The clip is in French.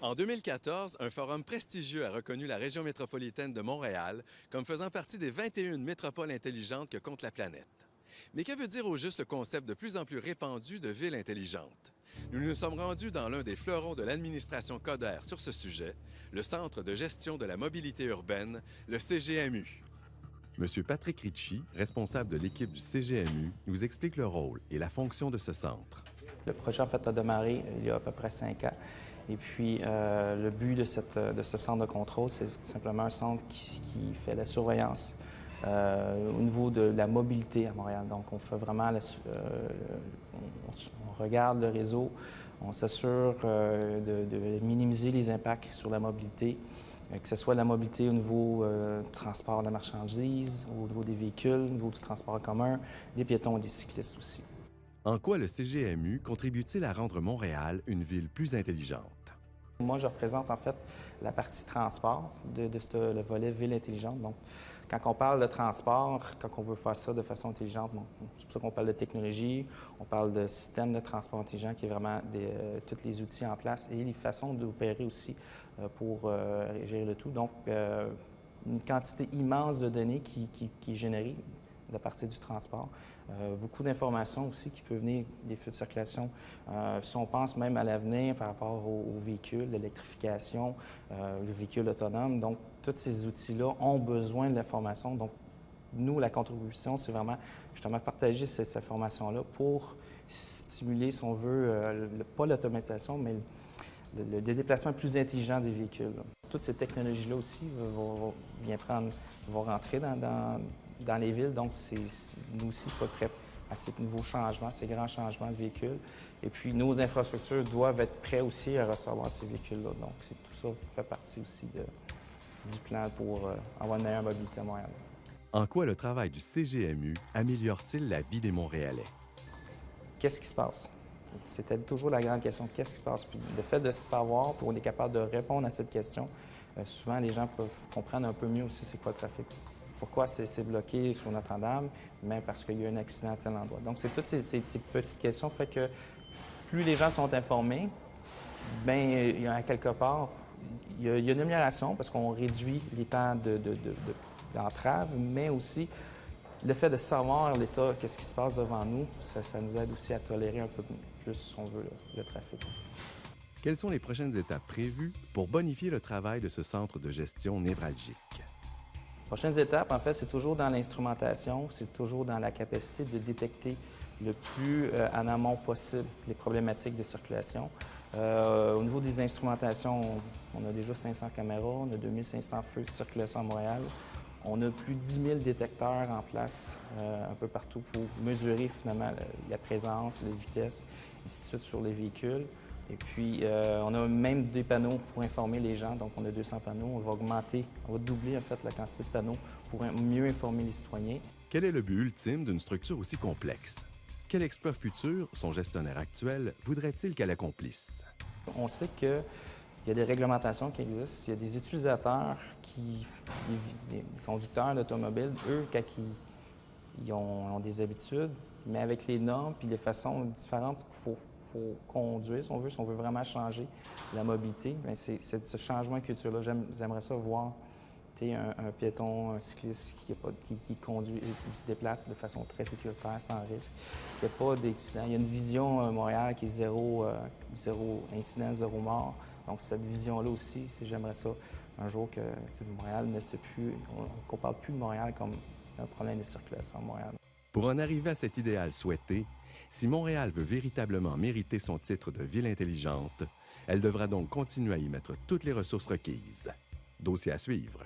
En 2014, un forum prestigieux a reconnu la région métropolitaine de Montréal comme faisant partie des 21 métropoles intelligentes que compte la planète. Mais que veut dire au juste le concept de plus en plus répandu de ville intelligente? Nous nous sommes rendus dans l'un des fleurons de l'administration Coder sur ce sujet, le Centre de gestion de la mobilité urbaine, le CGMU. Monsieur Patrick Ritchie, responsable de l'équipe du CGMU, nous explique le rôle et la fonction de ce centre. Le projet, en fait, a démarré il y a à peu près 5 ans. Et puis, le but de ce centre de contrôle, c'est simplement un centre qui fait la surveillance au niveau de la mobilité à Montréal. Donc, on fait vraiment, on regarde le réseau, on s'assure de minimiser les impacts sur la mobilité, que ce soit la mobilité au niveau du transport de la marchandise, au niveau des véhicules, au niveau du transport en commun, des piétons et des cyclistes aussi. En quoi le CGMU contribue-t-il à rendre Montréal une ville plus intelligente? Moi, je représente en fait la partie transport le volet ville intelligente. Donc, quand on parle de transport, quand on veut faire ça de façon intelligente, bon, c'est pour ça qu'on parle de technologie, on parle de système de transport intelligent qui est vraiment tous les outils en place et les façons d'opérer aussi pour gérer le tout. Donc, une quantité immense de données qui est générée à partir du transport. Beaucoup d'informations aussi qui peuvent venir des feux de circulation. Si on pense même à l'avenir par rapport aux véhicules, l'électrification, le véhicule autonome, donc tous ces outils-là ont besoin de l'information. Donc, nous, la contribution, c'est vraiment justement partager ces informations-là pour stimuler, si on veut, pas l'automatisation, mais le déplacement plus intelligent des véhicules. Toutes ces technologies-là aussi vont rentrer dans les villes. Donc, nous aussi, il faut être prêt à ces nouveaux changements, ces grands changements de véhicules. Et puis, nos infrastructures doivent être prêtes aussi à recevoir ces véhicules-là. Donc, tout ça fait partie aussi du plan pour avoir une meilleure mobilité à Montréal. En quoi le travail du CGMU améliore-t-il la vie des Montréalais? Qu'est-ce qui se passe? C'était toujours la grande question, qu'est-ce qui se passe? Puis le fait de savoir, puis on est capable de répondre à cette question, souvent les gens peuvent comprendre un peu mieux aussi c'est quoi le trafic. Pourquoi c'est bloqué sur Notre-Dame? Bien parce qu'il y a un accident à tel endroit. Donc, c'est toutes ces petites questions fait que plus les gens sont informés, bien, à quelque part, il y a une amélioration parce qu'on réduit les temps d'entrave, mais aussi le fait de savoir l'État, qu'est-ce qui se passe devant nous, ça nous aide aussi à tolérer un peu plus, si on veut, le trafic. Quelles sont les prochaines étapes prévues pour bonifier le travail de ce centre de gestion névralgique? Les prochaines étapes, en fait, c'est toujours dans l'instrumentation, c'est toujours dans la capacité de détecter le plus en amont possible les problématiques de circulation. Au niveau des instrumentations, on a déjà 500 caméras, on a 2500 feux de circulation à Montréal. On a plus de 10 000 détecteurs en place un peu partout pour mesurer finalement la présence, la vitesse, ainsi de suite sur les véhicules. Et puis, on a même des panneaux pour informer les gens. Donc, on a 200 panneaux. On va doubler en fait la quantité de panneaux pour mieux informer les citoyens. Quel est le but ultime d'une structure aussi complexe? Quel exploit futur son gestionnaire actuel voudrait-il qu'elle accomplisse? On sait qu'il y a des réglementations qui existent. Il y a des utilisateurs les conducteurs d'automobiles, eux, quand ils ont des habitudes, mais avec les normes puis les façons différentes qu'il faut conduire, si on veut vraiment changer la mobilité, bien, c'est ce changement de culture-là. J'aimerais ça voir un piéton, un cycliste qui conduit et se déplace de façon très sécuritaire, sans risque, qu'il n'y ait pas d'accident. Il y a une vision à Montréal qui est zéro incident, zéro mort. Donc, cette vision-là aussi, j'aimerais ça un jour que Montréal qu'on ne parle plus de Montréal comme un problème de circulation à Montréal. Pour en arriver à cet idéal souhaité, si Montréal veut véritablement mériter son titre de ville intelligente, elle devra donc continuer à y mettre toutes les ressources requises. Dossier à suivre.